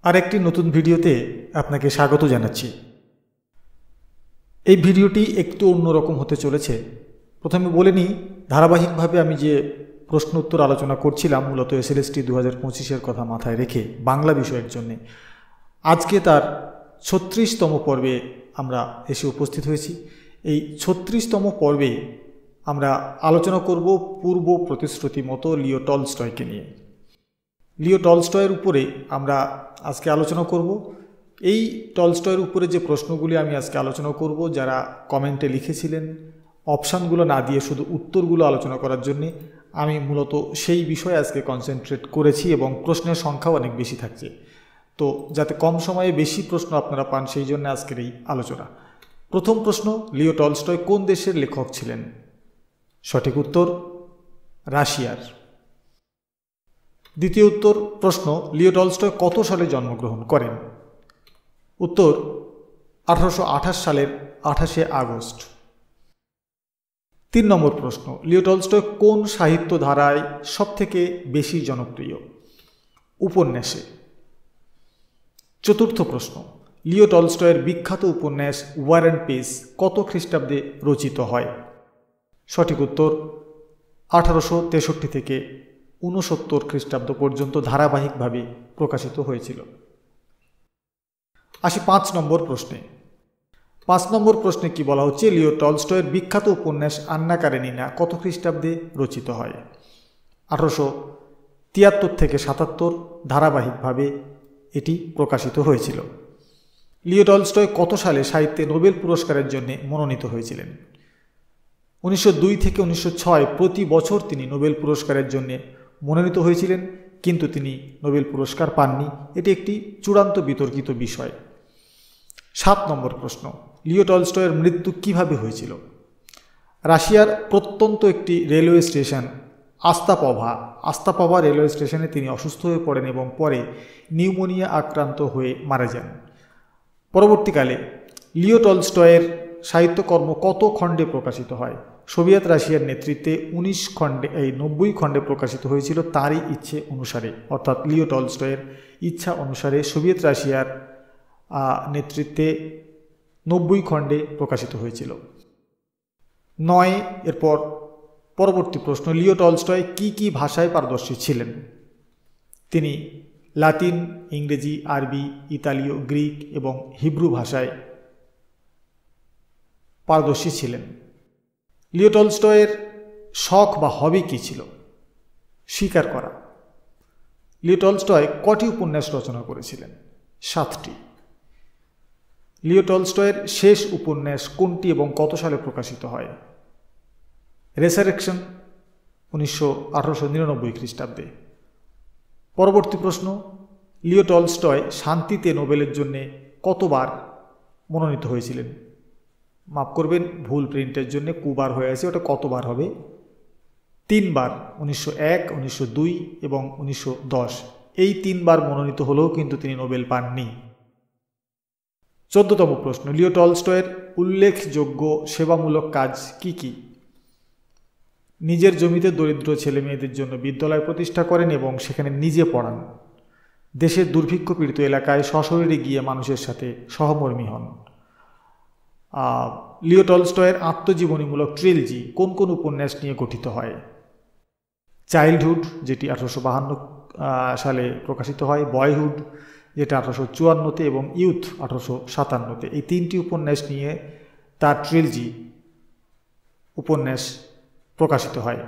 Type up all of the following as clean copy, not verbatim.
আরেকটি নতুন ভিডিওতে আপনাকে স্বাগত জানাচ্ছি। এই ভিডিওটি একটু অন্যরকম হতে চলেছে। প্রথমে বলে নিই, ধারাবাহিকভাবে আমি যে প্রশ্ন উত্তর আলোচনা করছিলাম মূলত এসএলএসটি 2025-এর কথা মাথায় রেখে বাংলা বিষয়ের জন্য, আজকে তার 36তম পর্বে আমরা এসে উপস্থিত হয়েছি। এই 36তম পর্বে আমরা আলোচনা করব পূর্ব প্রতিশ্রুতি মতো লিও টলস্টয়কে নিয়ে। লিও টলস্টয়ের উপরে আমরা আজকে আলোচনা করব। এই টলস্টয়ের উপরে যে প্রশ্নগুলি আমি আজকে আলোচনা করব, যারা কমেন্টে লিখেছিলেন অপশানগুলো না দিয়ে শুধু উত্তরগুলো আলোচনা করার জন্যে, আমি মূলত সেই বিষয়ে আজকে কনসেন্ট্রেট করেছি এবং প্রশ্নের সংখ্যাও অনেক বেশি থাকছে। তো যাতে কম সময়ে বেশি প্রশ্ন আপনারা পান, সেই জন্য আজকের এই আলোচনা। প্রথম প্রশ্ন, লিও টলস্টয় কোন দেশের লেখক ছিলেন? সঠিক উত্তর রাশিয়ার। দ্বিতীয় উত্তর প্রশ্ন, লিও টলস্টয় কত সালে জন্মগ্রহণ করেন? উত্তর 1828 সালের 28শে আগস্ট। 3 নম্বর প্রশ্ন, লিও টলস্টয় কোন সাহিত্য ধারায় সবথেকে বেশি জনপ্রিয়? উপন্যাসে। চতুর্থ প্রশ্ন, লিও টলস্টয়ের বিখ্যাত উপন্যাস ওয়ার অ্যান্ড পিস কত খ্রিস্টাব্দে রচিত হয়? সঠিক উত্তর 1863 থেকে 69 খ্রিস্টাব্দ পর্যন্ত ধারাবাহিকভাবে প্রকাশিত হয়েছিল। আসি 5 নম্বর প্রশ্নে। 5 নম্বর প্রশ্নে কি বলা হচ্ছে? লিও টলস্টয়ের বিখ্যাত উপন্যাস আন্না কারেনিনা কত খ্রিস্টাব্দে রচিত হয়? 1873 থেকে 77 ধারাবাহিকভাবে এটি প্রকাশিত হয়েছিল। লিও টলস্টয় কত সালে সাহিত্যে নোবেল পুরস্কারের জন্য মনোনীত হয়েছিলেন? 1902 থেকে 1906 প্রতি বছর তিনি নোবেল পুরস্কারের জন্য মনোনীত হয়েছিলেন, কিন্তু তিনি নোবেল পুরস্কার পাননি। এটি একটি চূড়ান্ত বিতর্কিত বিষয়। 7 নম্বর প্রশ্ন, লিও টলস্টয়ের মৃত্যু কিভাবে হয়েছিল? রাশিয়ার প্রত্যন্ত একটি রেলওয়ে স্টেশন আস্তাপভা রেলওয়ে স্টেশনে তিনি অসুস্থ হয়ে পড়েন এবং পরে নিউমোনিয়া আক্রান্ত হয়ে মারা যান। পরবর্তীকালে লিও টলস্টয়ের সাহিত্যকর্ম কত খণ্ডে প্রকাশিত হয়? সোভিয়েত রাশিয়ার নেতৃত্বে 90 খণ্ডে প্রকাশিত হয়েছিল তারই ইচ্ছে অনুসারে, অর্থাৎ লিও টলস্টয়ের ইচ্ছা অনুসারে সোভিয়েত রাশিয়ার নেতৃত্বে 90 খণ্ডে প্রকাশিত হয়েছিল। 9 এরপর পরবর্তী প্রশ্ন, লিও টলস্টয় কি ভাষায় পারদর্শী ছিলেন? তিনি লাতিন, ইংরেজি, আরবি, ইতালীয়, গ্রিক এবং হিব্রু ভাষায় পারদর্শী ছিলেন। লিও টলস্টয়ের শখ বা হবি কী ছিল? শিকার করা। লিও টলস্টয় কটি উপন্যাস রচনা করেছিলেন? 7টি। লিও টলস্টয়ের শেষ উপন্যাস কোনটি এবং কত সালে প্রকাশিত হয়? রেসারেকশন 1899 খ্রিস্টাব্দে। পরবর্তী প্রশ্ন, লিও টলস্টয় শান্তিতে নোবেলের জন্য কতবার মনোনীত হয়েছিলেন? মাফ করবেন, ভুল প্রিন্টের জন্য কুবার হয়ে আছে, ওটা কতবার হবে? 3 বার, 1901, 1902 এবং 1910। এই 3 বার মনোনীত হলেও কিন্তু তিনি নোবেল পাননি। 14তম প্রশ্ন, লিও টলস্টয়ের উল্লেখযোগ্য সেবামূলক কাজ কি? নিজের জমিতে দরিদ্র ছেলে মেয়েদের জন্য বিদ্যালয় প্রতিষ্ঠা করেন এবং সেখানে নিজে পড়ান। দেশের দুর্ভিক্ষ পীড়িত এলাকায় সশরীরে গিয়ে মানুষের সাথে সহমর্মী হন। লিও টলস্টয়ের আত্মজীবনীমূলক ট্রিলজি কোন উপন্যাস নিয়ে গঠিত হয়? চাইল্ডহুড, যেটি 1852 সালে প্রকাশিত হয়, বয়হুড, যেটা 1854-তে, এবং ইউথ 1857-তে। এই 3টি উপন্যাস নিয়ে তার ট্রিলজি উপন্যাস প্রকাশিত হয়।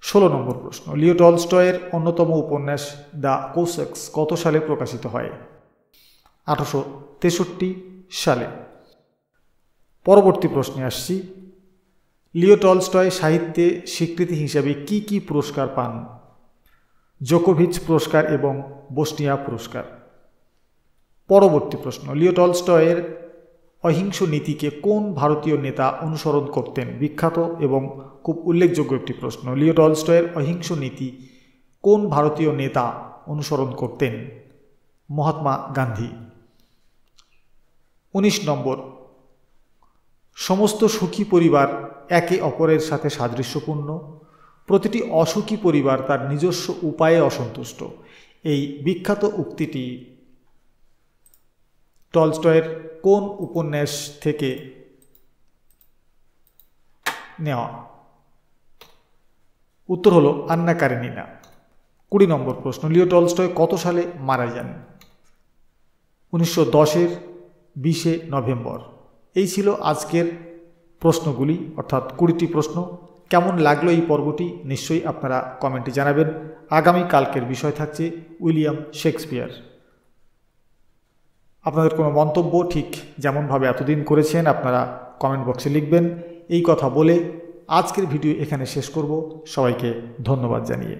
16 নম্বর প্রশ্ন, লিও টলস্টয়ের অন্যতম উপন্যাস দ্য কোসেক্স কত সালে প্রকাশিত হয়? 1863 সালে। পরবর্তী প্রশ্নে আসছি, লিও টলস্টয় সাহিত্যে স্বীকৃতি হিসাবে কি পুরস্কার পান? জোকোভিচ পুরস্কার এবং বোসনিয়া পুরস্কার। পরবর্তী প্রশ্ন, লিও টলস্টয়ের অহিংস নীতিকে কোন ভারতীয় নেতা অনুসরণ করতেন? বিখ্যাত এবং খুব উল্লেখযোগ্য একটি প্রশ্ন। লিও টলস্টয়ের অহিংস নীতি কোন ভারতীয় নেতা অনুসরণ করতেন? মহাত্মা গান্ধী। 19 নম্বর, সমস্ত সুখী পরিবার একে অপরের সাথে সাদৃশ্যপূর্ণ, প্রতিটি অসুখী পরিবার তার নিজস্ব উপায়ে অসন্তুষ্ট। এই বিখ্যাত উক্তিটি টলস্টয়ের কোন উপন্যাস থেকে নেওয়া? উত্তর হলো আন্না কারেনিনা। 20 নম্বর প্রশ্ন, লিও টলস্টয় কত সালে মারা যান? 1910-এর 20 নভেম্বর। এই ছিল আজকের প্রশ্নগুলি, অর্থাৎ 20টি প্রশ্ন। কেমন লাগলো এই পর্বটি নিশ্চয়ই আপনারা কমেন্টে জানাবেন। আগামী কালকের বিষয় থাকছে উইলিয়াম শেক্সপিয়ার। আপনাদের কোনো মন্তব্য ঠিক যেমনভাবে এতদিন করেছেন আপনারা কমেন্ট বক্সে লিখবেন। এই কথা বলে আজকের ভিডিও এখানে শেষ করব। সবাইকে ধন্যবাদ জানিয়ে।